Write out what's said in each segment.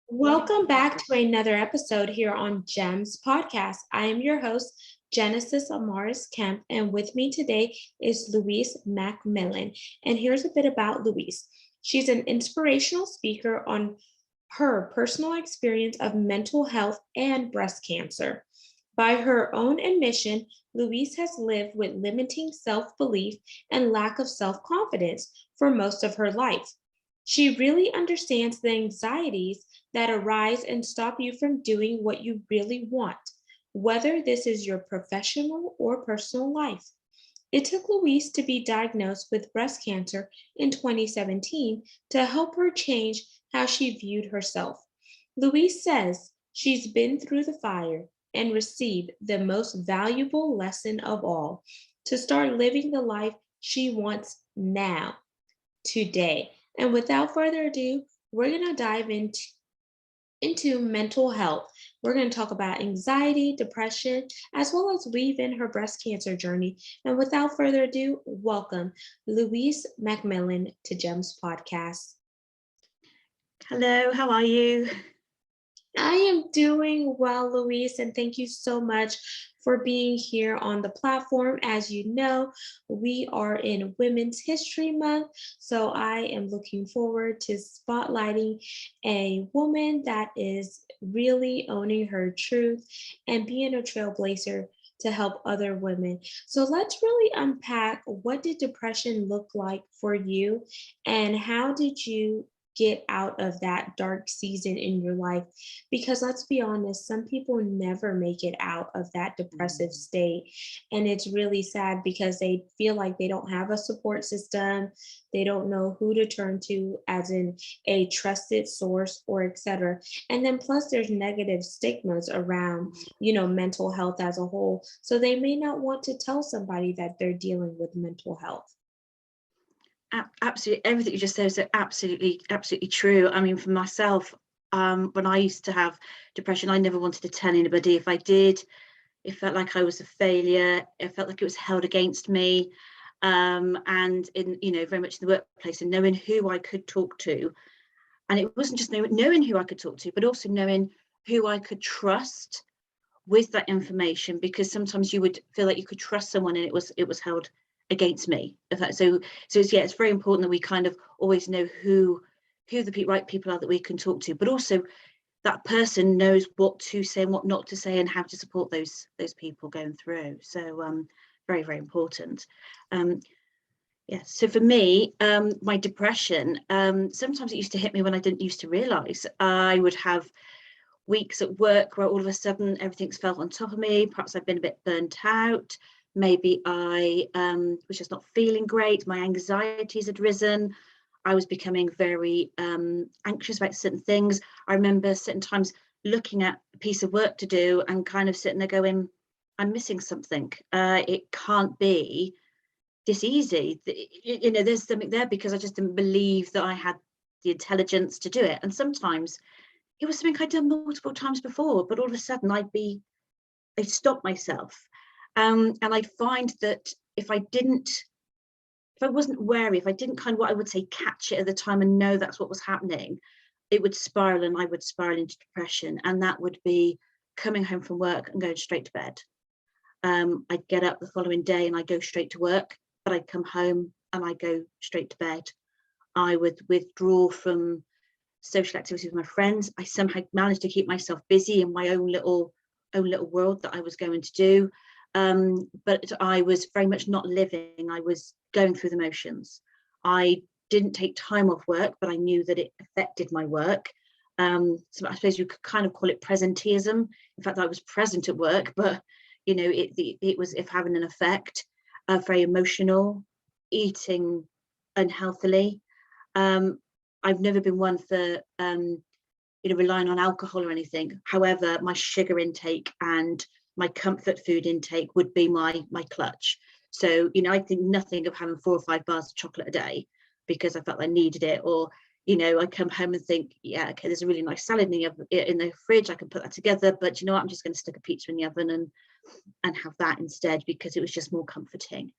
Welcome back to another episode here on GEMS podcast. I am your host, Genesis Amaris Kemp, and with me today is Louise McMilan. And here's a bit about Louise. She's an inspirational speaker on her personal experience of mental health and breast cancer. By her own admission, Louise has lived with limiting self belief and lack of self confidence for most of her life. She really understands the anxieties that arise and stop you from doing what you really want, whether this is your professional or personal life. It took Louise to be diagnosed with breast cancer in 2017 to help her change how she viewed herself. Louise says she's been through the fire and received the most valuable lesson of all to start living the life she wants now, today. And without further ado, we're going to dive into mental health. We're going to talk about anxiety, depression, as well as weave in her breast cancer journey. And without further ado, welcome Louise McMilan to GEMS Podcast. Hello, how are you? I am doing well, Louise, and thank you so much for being here on the platform. As you know, we are in Women's History Month, so I am looking forward to spotlighting a woman that is really owning her truth and being a trailblazer to help other women. So let's really unpack, what did depression look like for you and how did you get out of that dark season in your life? Because let's be honest, some people never make it out of that depressive state. And it's really sad because they feel like they don't have a support system. They don't know who to turn to as in a trusted source or etc. And then plus there's negative stigmas around, mental health as a whole. So they may not want to tell somebody that they're dealing with mental health. Absolutely, everything you just said is absolutely true. I mean, for myself, when I used to have depression, I never wanted to tell anybody. If I did, it felt like I was a failure. It felt like it was held against me. And in, very much in the workplace, and knowing who I could talk to. And it wasn't just knowing who I could talk to, but also knowing who I could trust with that information, because sometimes you would feel like you could trust someone and it was held against me. It's very important that we kind of always know who the right people are that we can talk to, but also that person knows what to say and what not to say and how to support those people going through. So very, very important. So for me, my depression, sometimes it used to hit me when I didn't used to realize. I would have weeks at work where all of a sudden everything's fell on top of me. Perhaps I've been a bit burnt out. Maybe I was just not feeling great. My anxieties had risen. I was becoming very anxious about certain things. I remember certain times looking at a piece of work to do and kind of sitting there going, I'm missing something. It can't be this easy. There's something there, because I just didn't believe that I had the intelligence to do it. And sometimes it was something I'd done multiple times before, but all of a sudden I'd stop myself. And I'd find that if I wasn't wary, if I didn't kind of, what I would say, catch it at the time and know that's what was happening, it would spiral and I would spiral into depression. And that would be coming home from work and going straight to bed. I'd get up the following day and I'd go straight to work, but I'd come home and I'd go straight to bed. I would withdraw from social activities with my friends. I somehow managed to keep myself busy in my own little world that I was going to do. But I was very much not living. I was going through the motions. I didn't take time off work, but I knew that it affected my work. So I suppose you could kind of call it presenteeism. In fact, I was present at work, but it was having an effect. Very emotional, eating unhealthily. I've never been one for relying on alcohol or anything. However, my sugar intake and my comfort food intake would be my clutch. So, I think nothing of having 4 or 5 bars of chocolate a day because I felt I needed it. Or, I come home and think, yeah, okay, there's a really nice salad in the fridge. I can put that together, but I'm just going to stick a pizza in the oven and have that instead, because it was just more comforting.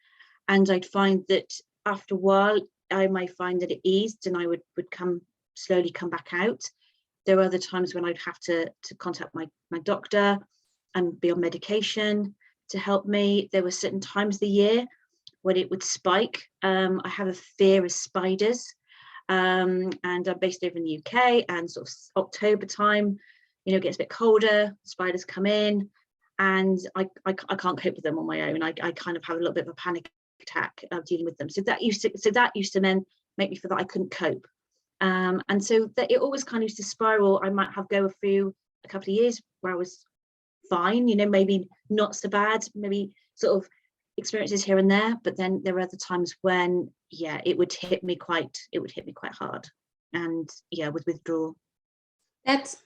And I'd find that after a while, I might find that it eased and I would slowly come back out. There were other times when I'd have to contact my doctor and be on medication to help me. There were certain times of the year when it would spike. I have a fear of spiders, and I'm based over in the UK, and sort of October time, it gets a bit colder, spiders come in, and I can't cope with them on my own. I kind of have a little bit of a panic attack of dealing with them. So that used to then make me feel that I couldn't cope. And so that it always kind of used to spiral. I might have go through a couple of years where I was fine, maybe not so bad, maybe sort of experiences here and there, but then there are other times when it would hit me quite hard, and with withdrawal.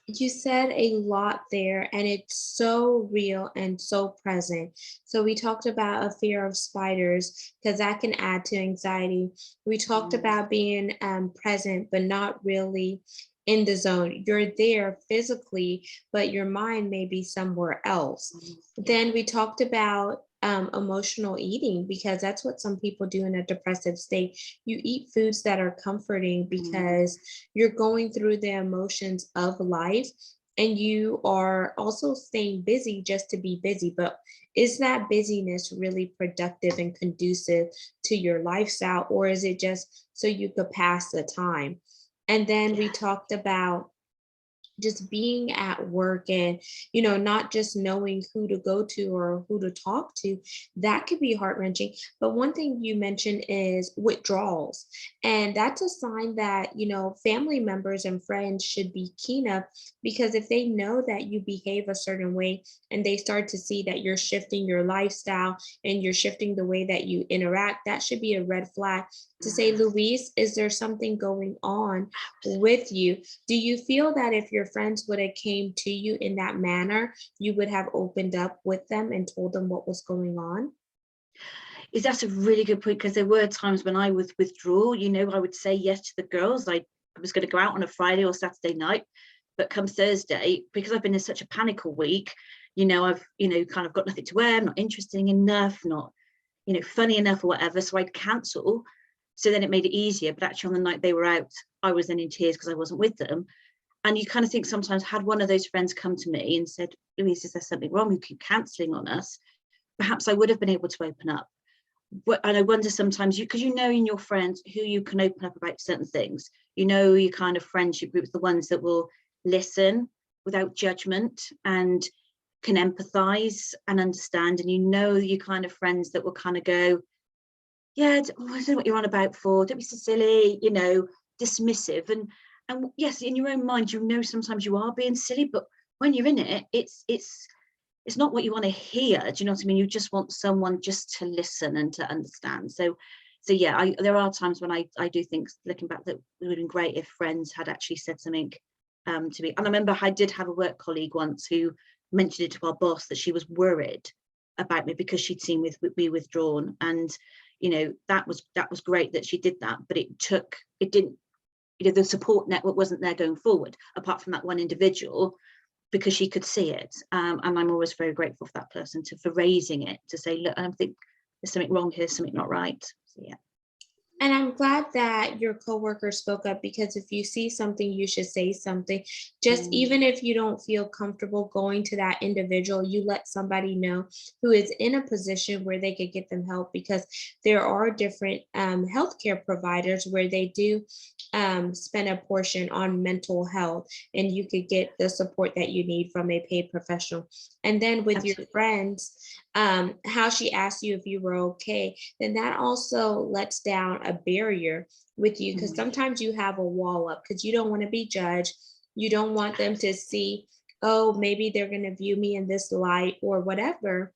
You said a lot there, and it's so real and so present. So we talked about a fear of spiders because that can add to anxiety. We talked about being present, but not really in the zone. You're there physically, but your mind may be somewhere else. Then we talked about emotional eating, because that's what some people do in a depressive state. You eat foods that are comforting because you're going through the emotions of life, and you are also staying busy just to be busy. But is that busyness really productive and conducive to your lifestyle, or is it just so you could pass the time? And then we talked about just being at work and not just knowing who to go to or who to talk to. That could be heart-wrenching. But one thing you mentioned is withdrawals, and that's a sign that family members and friends should be keen up, because if they know that you behave a certain way and they start to see that you're shifting your lifestyle and you're shifting the way that you interact, that should be a red flag to say, Louise, is there something going on with you? Do you feel that if your friends would have came to you in that manner, you would have opened up with them and told them what was going on? That's a really good point, because there were times when I was withdrawal, I would say yes to the girls. I was going to go out on a Friday or Saturday night, but come Thursday, because I've been in such a panic all week, I've kind of got nothing to wear, I'm not interesting enough, not funny enough or whatever, so I'd cancel. So then it made it easier. But actually on the night they were out, I was then in tears because I wasn't with them. And you kind of think sometimes, had one of those friends come to me and said, Louise, is there something wrong? You keep cancelling on us. Perhaps I would have been able to open up. And I wonder sometimes, because in your friends who you can open up about certain things, your kind of friendship groups, the ones that will listen without judgment and can empathize and understand. And your kind of friends that will kind of go, I don't know what you're on about for, don't be so silly, dismissive. And yes, in your own mind, sometimes you are being silly, but when you're in it, it's not what you want to hear. Do you know what I mean? You just want someone just to listen and to understand. So there are times when I do think, looking back, that it would have been great if friends had actually said something to me. And I remember I did have a work colleague once who mentioned it to our boss, that she was worried about me because she'd seen me withdrawn. And that was great that she did that, but it didn't, the support network wasn't there going forward, apart from that one individual, because she could see it. And I'm always very grateful for that person for raising it, to say, look, I think there's something wrong here, something not right. So And I'm glad that your coworker spoke up, because if you see something, you should say something. Just even if you don't feel comfortable going to that individual, you let somebody know who is in a position where they could get them help, because there are different healthcare providers where they do spend a portion on mental health, and you could get the support that you need from a paid professional. And then with your friends, how she asked you if you were okay, then that also lets down a barrier with you, because sometimes you have a wall up because you don't want to be judged. You don't want them to see, oh, maybe they're going to view me in this light or whatever.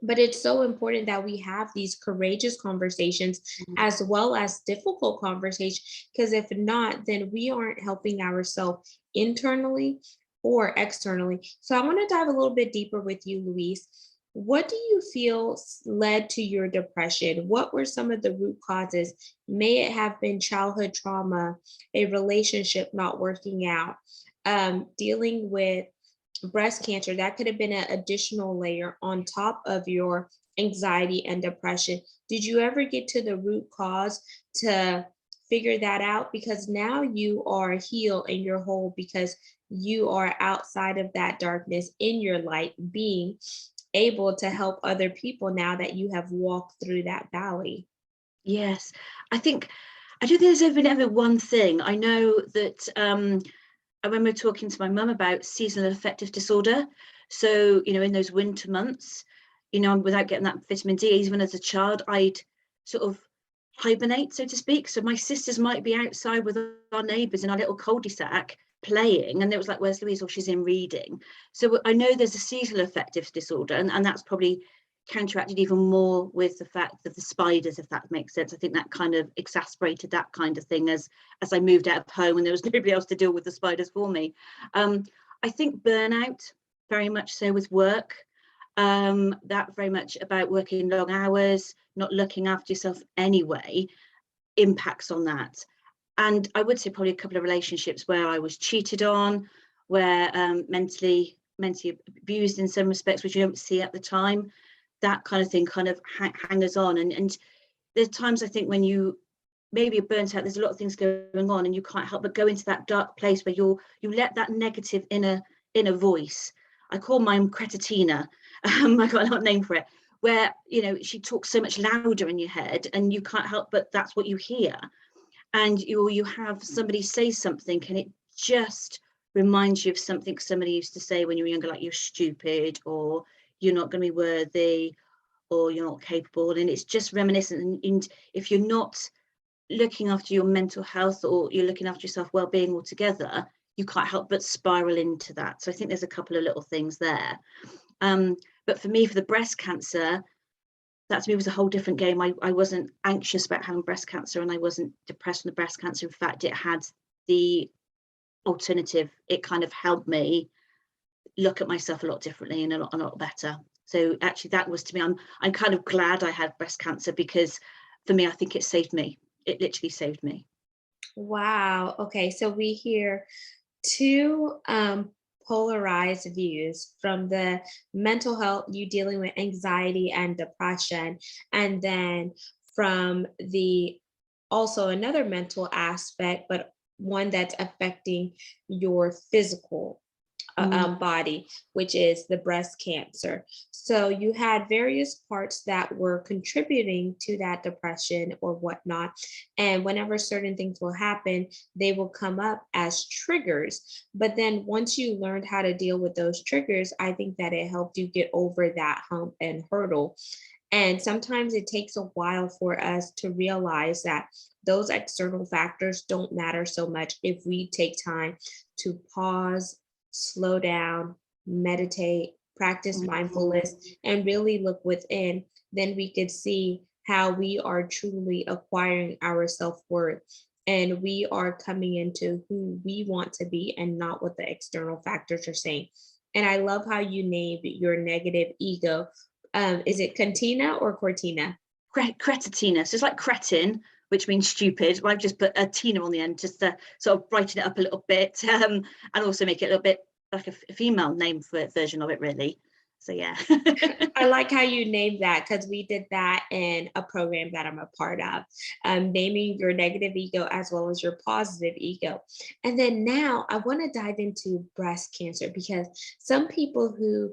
But it's so important that we have these courageous conversations as well as difficult conversations, because if not, then we aren't helping ourselves internally or externally. So I want to dive a little bit deeper with you, Louise. What do you feel led to your depression? What were some of the root causes? May it have been childhood trauma, a relationship not working out, dealing with breast cancer? That could have been an additional layer on top of your anxiety and depression. Did you ever get to the root cause to figure that out, because now you are healed and you're whole, because you are outside of that darkness in your light, being able to help other people now that you have walked through that valley. Yes, I think I don't think there's ever one thing. I know that I remember talking to my mum about seasonal affective disorder. So, in those winter months, without getting that vitamin D, even as a child, I'd sort of hibernate, so to speak. So my sisters might be outside with our neighbours in our little cul-de-sac playing, and it was like, where's Louise? Or she's in reading. So I know there's a seasonal affective disorder, and that's probably counteracted even more with the fact of the spiders, if that makes sense. I think that kind of exacerbated that kind of thing as I moved out of home and there was nobody else to deal with the spiders for me. I think burnout, very much so with work, that very much about working long hours, not looking after yourself anyway, impacts on that. And I would say probably a couple of relationships where I was cheated on, where mentally abused in some respects, which you don't see at the time. That kind of thing kind of hangers on, and there's times I think when you maybe are burnt out, there's a lot of things going on and you can't help but go into that dark place where you let that negative inner voice, I call mine Cretatina, I got a name for it, where she talks so much louder in your head and you can't help but that's what you hear. And you have somebody say something and it just reminds you of something somebody used to say when you were younger, like you're stupid, or you're not going to be worthy, or you're not capable. And it's just reminiscent. And if you're not looking after your mental health, or you're looking after yourself well-being altogether, you can't help but spiral into that. So I think there's a couple of little things there. But for me, for the breast cancer, that to me was a whole different game. I wasn't anxious about having breast cancer, and I wasn't depressed from the breast cancer. In fact, it had the alternative. It kind of helped me look at myself a lot differently and a lot better. So actually that was, to me, I'm kind of glad I had breast cancer, because for me, I think it saved me. It literally saved me. Wow. Okay. So we hear two polarized views from the mental health, you dealing with anxiety and depression, and then from the also another mental aspect, but one that's affecting your physical body, which is the breast cancer. So you had various parts that were contributing to that depression or whatnot. And whenever certain things will happen, they will come up as triggers. But then once you learned how to deal with those triggers, I think that it helped you get over that hump and hurdle. And sometimes it takes a while for us to realize that those external factors don't matter so much if we take time to pause, slow down, meditate, practice mindfulness, and really look within. Then we could see how we are truly acquiring our self-worth, and we are coming into who we want to be and not what the external factors are saying. And I love how you named your negative ego. Is it cantina or cortina? Cretatina. So it's like cretin, which means stupid. I've just put a Tina on the end just to sort of brighten it up a little bit, and also make it a little bit like a female name for version of it, really. So yeah. I like how you named that, because we did that in a program that I'm a part of, naming your negative ego as well as your positive ego. And then now I want to dive into breast cancer, because some people who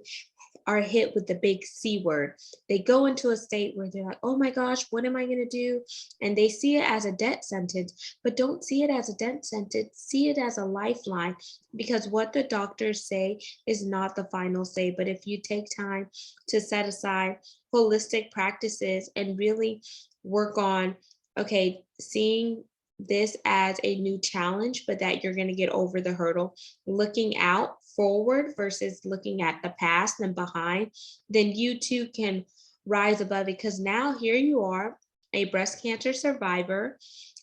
are hit with the big C word, they go into a state where they're like, oh my gosh, what am I going to do? And they see it as a death sentence, but don't see it as a death sentence. See it as a lifeline, because what the doctors say is not the final say. But if you take time to set aside holistic practices and really work on, okay, seeing this as a new challenge, but that you're going to get over the hurdle, looking out forward versus looking at the past and behind, then you too can rise above it. Because now here you are, a breast cancer survivor,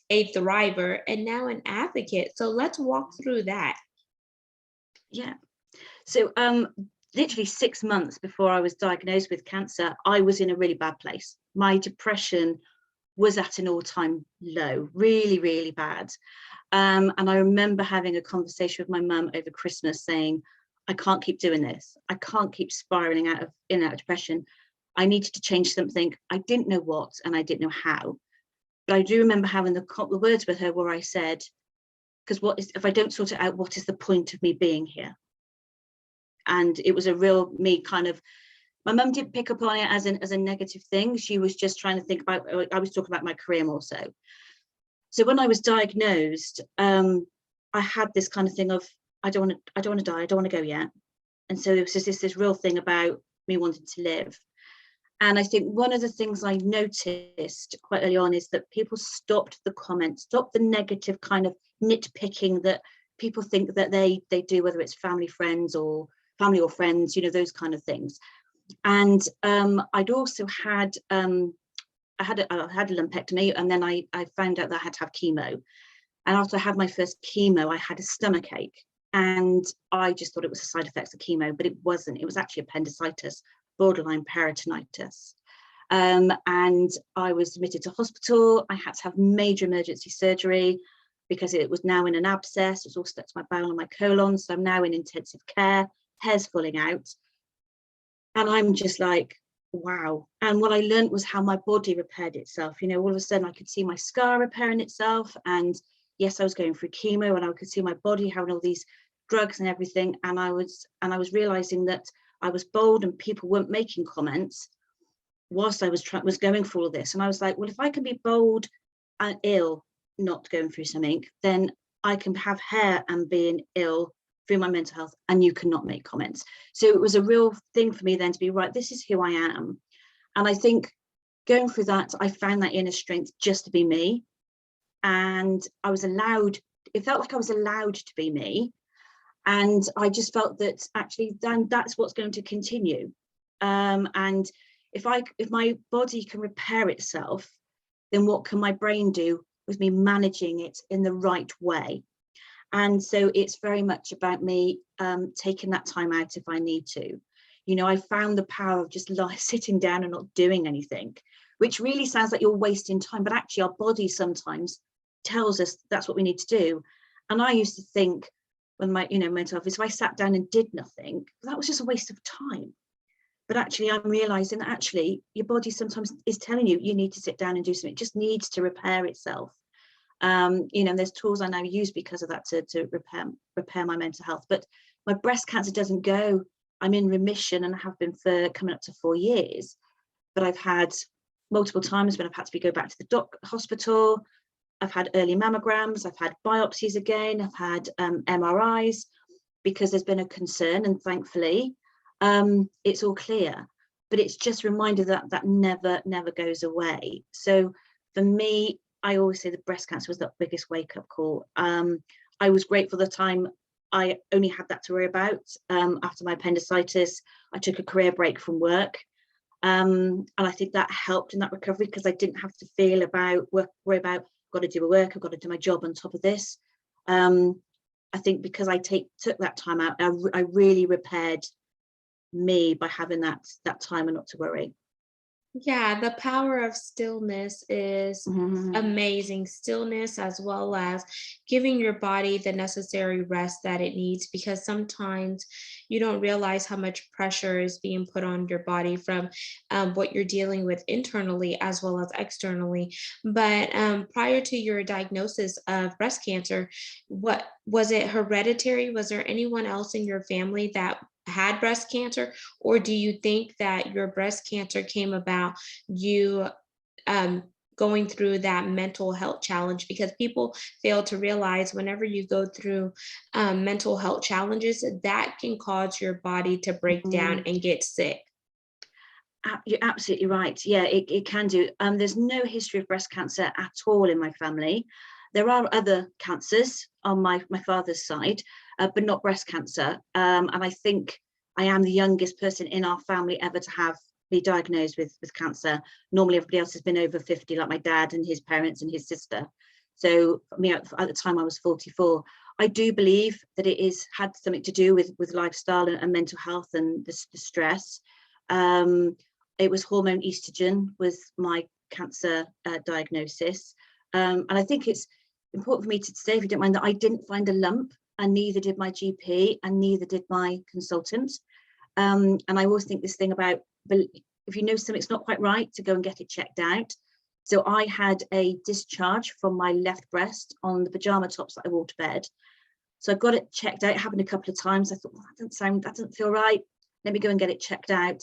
a thriver, and now an advocate. So let's walk through that. Yeah. So literally 6 months before I was diagnosed with cancer, I was in a really bad place. My depression was at an all-time low, really, really bad. And I remember having a conversation with my mum over Christmas saying, I can't keep doing this. I can't keep spiraling in and out of depression. I needed to change something. I didn't know what, and I didn't know how. But I do remember having the words with her where I said, because if I don't sort it out, what is the point of me being here? And it was a real me kind of, my mum didn't pick up on it as a negative thing. She was just trying to think about, I was talking about my career more so. So when I was diagnosed, I had this kind of thing of, I don't want to die, I don't want to go yet. And so there was just this real thing about me wanting to live. And I think one of the things I noticed quite early on is that people stopped the comments, stopped the negative kind of nitpicking that people think that they do, whether it's family or friends, those kind of things. And I'd also had I had a lumpectomy, and then I found out that I had to have chemo. And after I had my first chemo, I had a stomach ache, and I just thought it was the side effects of chemo, but it wasn't. It was actually appendicitis, borderline peritonitis. And I was admitted to hospital. I had to have major emergency surgery because it was now in an abscess. It was all stuck to my bowel and my colon. So I'm now in intensive care, hair's falling out. And I'm just like, wow. And what I learned was how my body repaired itself. All of a sudden I could see my scar repairing itself. And yes, I was going through chemo, and I could see my body having all these drugs and everything. And I was realizing that I was bold and people weren't making comments whilst I was going through all this. And I was like, well, if I can be bold and ill, not going through something, then I can have hair and being ill through my mental health, and you cannot make comments. So it was a real thing for me then to be, right, this is who I am. And I think going through that, I found that inner strength just to be me. And I was allowed, it felt like I was allowed to be me. And I just felt that actually then that's what's going to continue. And if my body can repair itself, then what can my brain do with me managing it in the right way? And so it's very much about me taking that time out if I need to. I found the power of just sitting down and not doing anything, which really sounds like you're wasting time, but actually our body sometimes tells us that's what we need to do. And I used to think when my mental health, if I sat down and did nothing, that was just a waste of time. But actually I'm realizing that actually your body sometimes is telling you need to sit down and do something. It just needs to repair itself. And there's tools I now use because of that to repair my mental health. But my breast cancer doesn't go. I'm in remission and I have been for coming up to 4 years. But I've had multiple times when I've had to go back to the hospital. I've had early mammograms. I've had biopsies again. I've had MRIs because there's been a concern, and thankfully it's all clear. But it's just a reminder that never goes away. So for me, I always say the breast cancer was the biggest wake-up call. I was grateful the time I only had that to worry about. After my appendicitis, I took a career break from work. And I think that helped in that recovery because I didn't have to worry about, got to do my work, I've got to do my job on top of this. I think because I took that time out, I really repaired me by having that time and not to worry. Yeah, the power of stillness is amazing. Stillness, as well as giving your body the necessary rest that it needs, because sometimes you don't realize how much pressure is being put on your body from what you're dealing with internally as well as externally. But prior to your diagnosis of breast cancer, what was it hereditary? Was there anyone else in your family that had breast cancer, or do you think that your breast cancer came about you going through that mental health challenge? Because people fail to realize whenever you go through mental health challenges, that can cause your body to break down and get sick. You're absolutely right. Yeah, it can do. There's no history of breast cancer at all in my family. There are other cancers on my father's side, but not breast cancer. And I think I am the youngest person in our family ever to be diagnosed with cancer. Normally, everybody else has been over 50, like my dad and his parents and his sister. So for me, at the time, I was 44. I do believe that it had something to do with lifestyle and mental health and the stress. It was hormone estrogen was my cancer diagnosis. And I think it's important for me to say, if you don't mind, that I didn't find a lump, and neither did my GP, and neither did my consultant. And I always think this thing about, if you know something's not quite right, to go and get it checked out. So I had a discharge from my left breast on the pajama tops that I wore to bed. So I got it checked out. It happened a couple of times. I thought, well, that doesn't feel right. Let me go and get it checked out.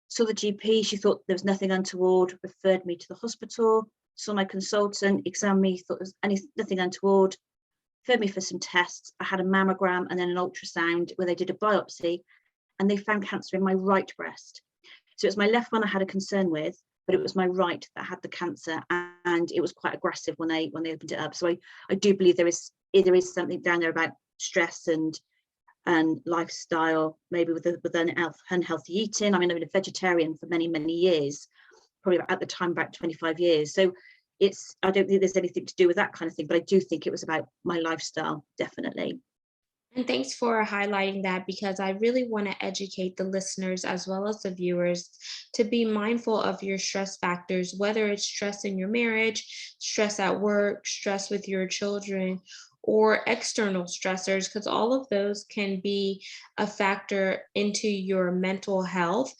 Saw the GP. She thought there was nothing untoward, referred me to the hospital. Saw my consultant, examined me, thought there was nothing untoward, referred me for some tests. I had a mammogram and then an ultrasound where they did a biopsy, and they found cancer in my right breast. So it was my left one I had a concern with, but it was my right that had the cancer, and it was quite aggressive when they opened it up. So I do believe there is something down there about stress and lifestyle, maybe with unhealthy eating. I mean, I've been a vegetarian for many years, probably at the time about 25 years. So I don't think there's anything to do with that kind of thing, but I do think it was about my lifestyle, definitely. And thanks for highlighting that, because I really want to educate the listeners as well as the viewers to be mindful of your stress factors, whether it's stress in your marriage, stress at work, stress with your children, or external stressors, because all of those can be a factor into your mental health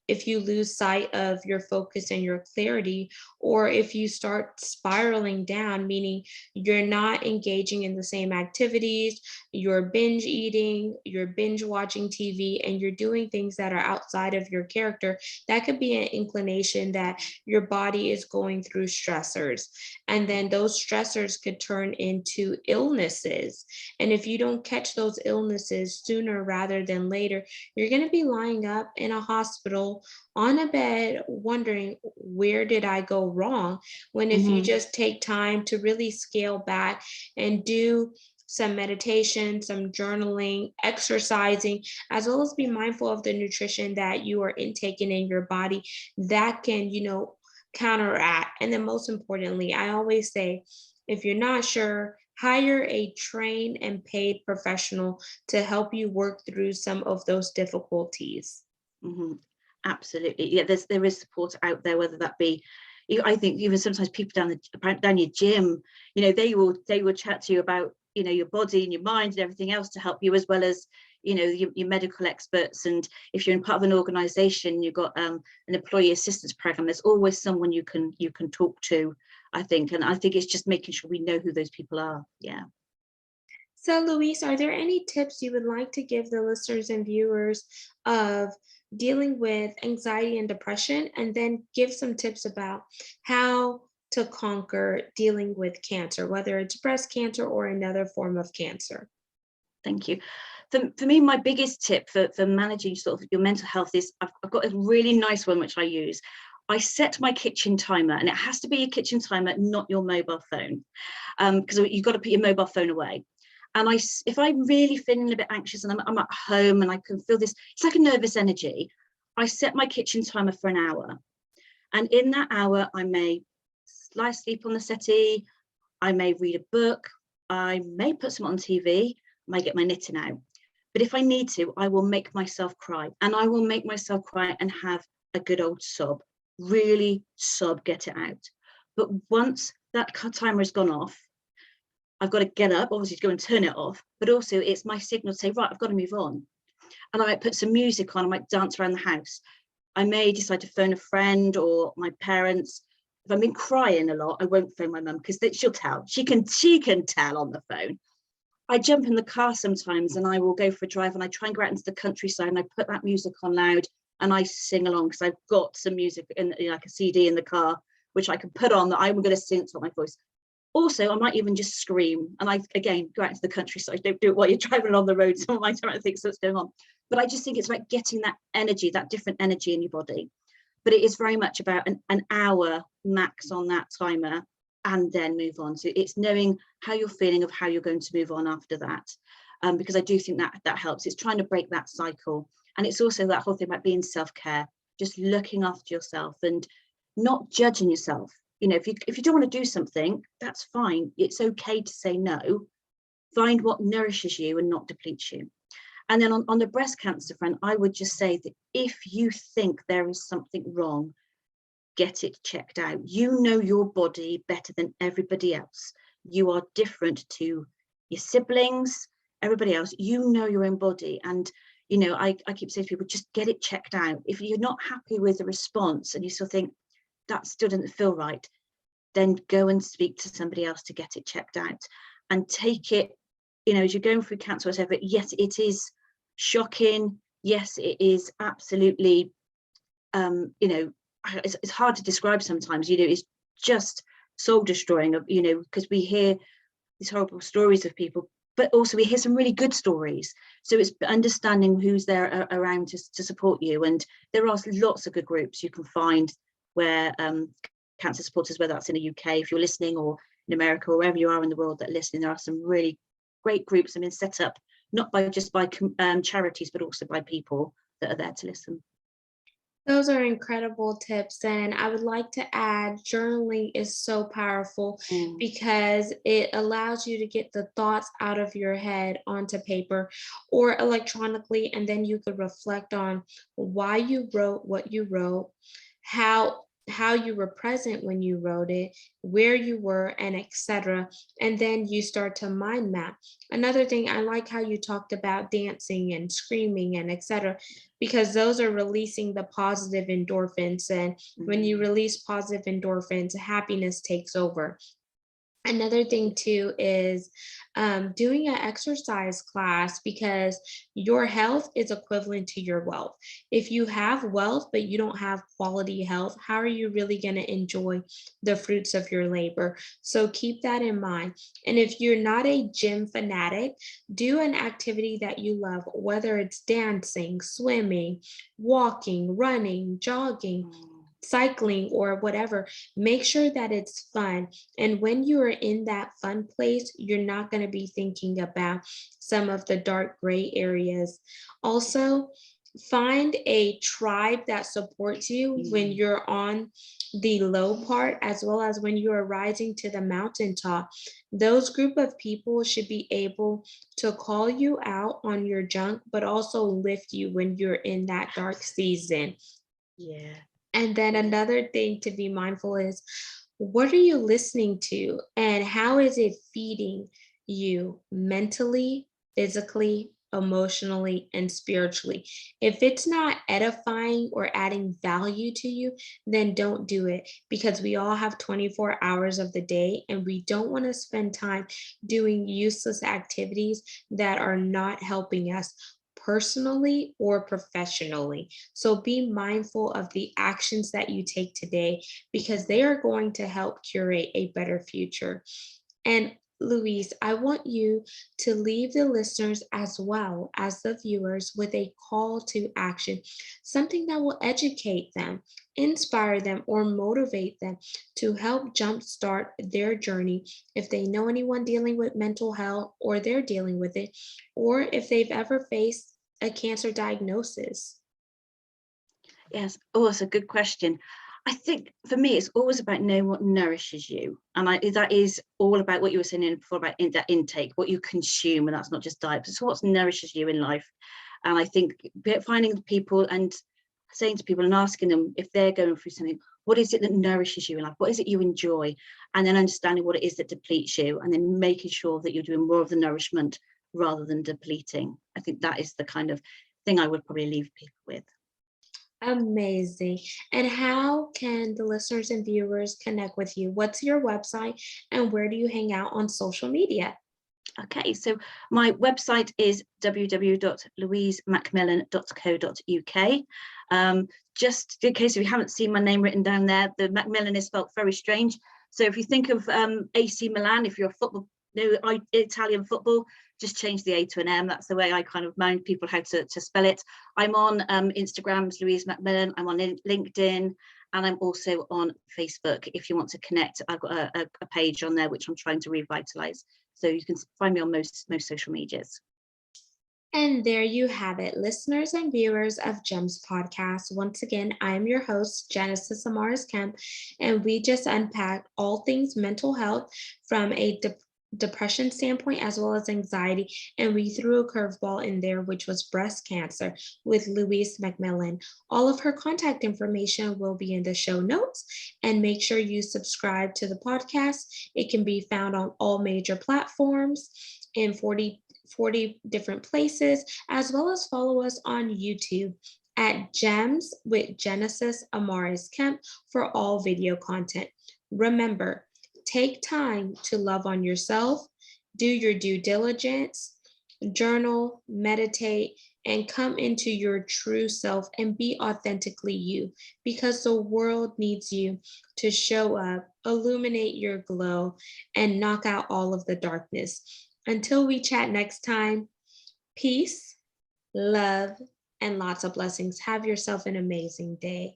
if you lose sight of your focus and your clarity, or if you start spiraling down, meaning you're not engaging in the same activities, you're binge eating, you're binge watching TV, and you're doing things that are outside of your character. That could be an inclination that your body is going through stressors. And then those stressors could turn into illnesses. And if you don't catch those illnesses sooner rather than later, you're going to be lying up in a hospital on a bed wondering, where did I go wrong? When if you just take time to really scale back and do some meditation, some journaling, exercising, as well as be mindful of the nutrition that you are intaking in your body, that can, counteract. And then most importantly, I always say, if you're not sure, hire a trained and paid professional to help you work through some of those difficulties. Mm-hmm. Absolutely, yeah. There is support out there, whether that be, I think even sometimes people down your gym, they will chat to you about your body and your mind and everything else to help you, as well as your medical experts. And if you're in part of an organization, you've got an employee assistance program, there's always someone you can talk to, I think. And I think it's just making sure we know who those people are. Yeah. So, Louise, are there any tips you would like to give the listeners and viewers of dealing with anxiety and depression, and then give some tips about how to conquer dealing with cancer, whether it's breast cancer or another form of cancer? Thank you. For me, my biggest tip for managing sort of your mental health is I've got a really nice one which I use. I set my kitchen timer, and it has to be a kitchen timer, not your mobile phone, because you've got to put your mobile phone away. And if I'm really feeling a bit anxious and I'm at home and I can feel this, it's like a nervous energy, I set my kitchen timer for an hour. And in that hour, I may lie asleep on the settee, I may read a book, I may put some on TV, I might get my knitting out. But if I need to, I will make myself cry. And I will make myself cry and have a good old sob. Really sob, get it out. But once that timer has gone off, I've got to get up, obviously, to go and turn it off, but also it's my signal to say, right, I've got to move on. And I might put some music on, I might dance around the house. I may decide to phone a friend or my parents. If I've been crying a lot, I won't phone my mum, because she'll tell. She can tell on the phone. I jump in the car sometimes and I will go for a drive, and I try and go out into the countryside and I put that music on loud and I sing along, because I've got some music in, like a CD in the car, which I can put on that I'm going to sing to my voice. Also, I might even just scream, and I, again, go out into the countryside. Don't do it while you're driving along the road. Someone might think what's going on. But I just think it's about getting that energy, that different energy in your body. But it is very much about an hour max on that timer, and then move on. So it's knowing how you're feeling, of how you're going to move on after that. Because I do think that helps. It's trying to break that cycle. And it's also that whole thing about being self-care, just looking after yourself and not judging yourself. If you don't want to do something, that's fine. It's okay to say no. Find what nourishes you and not depletes you. And then on the breast cancer front, I would just say that if you think there is something wrong, get it checked out. You know your body better than everybody else. You are different to your siblings, everybody else. You know your own body. And I keep saying to people, just get it checked out. If you're not happy with the response and you still think, that still doesn't feel right, then go and speak to somebody else to get it checked out, and take it, as you're going through cancer, whatever. Yes, it is shocking. Yes, it is absolutely, it's hard to describe sometimes. It's just soul destroying, because we hear these horrible stories of people, but also we hear some really good stories. So it's understanding who's there around to support you. And there are lots of good groups you can find where cancer supporters, whether that's in the UK, if you're listening, or in America, or wherever you are in the world that are listening, there are some really great groups that have been set up, not by charities, but also by people that are there to listen. Those are incredible tips. And I would like to add, journaling is so powerful because it allows you to get the thoughts out of your head onto paper or electronically. And then you could reflect on why you wrote what you wrote, how you were present when you wrote it, where you were, and etc. And then you start to mind map. Another thing, I like how you talked about dancing and screaming and etc., because those are releasing the positive endorphins. And when you release positive endorphins, happiness takes over. Another thing too is doing an exercise class, because your health is equivalent to your wealth. If you have wealth but you don't have quality health, how are you really going to enjoy the fruits of your labor? So keep that in mind. And if you're not a gym fanatic, do an activity that you love, whether it's dancing, swimming, walking, running, jogging, cycling, or whatever. Make sure that it's fun. And when you are in that fun place, you're not going to be thinking about some of the dark gray areas. Also, find a tribe that supports you when you're on the low part, as well as when you are rising to the mountaintop. Those group of people should be able to call you out on your junk, but also lift you when you're in that dark season. Yeah. And then another thing to be mindful is, what are you listening to and how is it feeding you mentally, physically, emotionally, and spiritually? If it's not edifying or adding value to you, then don't do it, because we all have 24 hours of the day and we don't want to spend time doing useless activities that are not helping us personally or professionally. So be mindful of the actions that you take today, because they are going to help curate a better future. And Louise, I want you to leave the listeners as well as the viewers with a call to action, something that will educate them, inspire them, or motivate them to help jumpstart their journey if they know anyone dealing with mental health or they're dealing with it, or if they've ever faced a cancer diagnosis. Yes. Oh, that's a good question. I think for me, it's always about knowing what nourishes you. And that is all about what you were saying before about that intake, what you consume. And that's not just diet, but it's what nourishes you in life. And I think finding people and saying to people and asking them if they're going through something, what is it that nourishes you in life? What is it you enjoy? And then understanding what it is that depletes you, and then making sure that you're doing more of the nourishment rather than depleting. I think that is the kind of thing I would probably leave people with. Amazing. And how can the listeners and viewers connect with you? What's your website and where do you hang out on social media? Okay, so my website is www.louisemcmillan.co.uk. Just in case if you haven't seen my name written down there, the Macmillan is spelled very strange. So if you think of AC Milan, if you're a football, Italian football, just change the A to an M. That's the way I kind of mind people how to spell it. I'm on Instagram as Louise McMilan. I'm on LinkedIn, and I'm also on Facebook. If you want to connect, I've got a page on there which I'm trying to revitalize. So you can find me on most social medias. And there you have it, listeners and viewers of GEMS Podcast. Once again, I am your host, Genesis Amaris Kemp, and we just unpacked all things mental health from a depression standpoint as well as anxiety, and we threw a curveball in there, which was breast cancer with Louise McMilan. All of her contact information will be in the show notes, and make sure you subscribe to the podcast. It can be found on all major platforms in 40 different places, as well as follow us on YouTube at Gems with Genesis Amaris Kemp for all video content. Remember, take time to love on yourself, do your due diligence, journal, meditate, and come into your true self and be authentically you because the world needs you to show up, illuminate your glow, and knock out all of the darkness. Until we chat next time, peace, love, and lots of blessings. Have yourself an amazing day.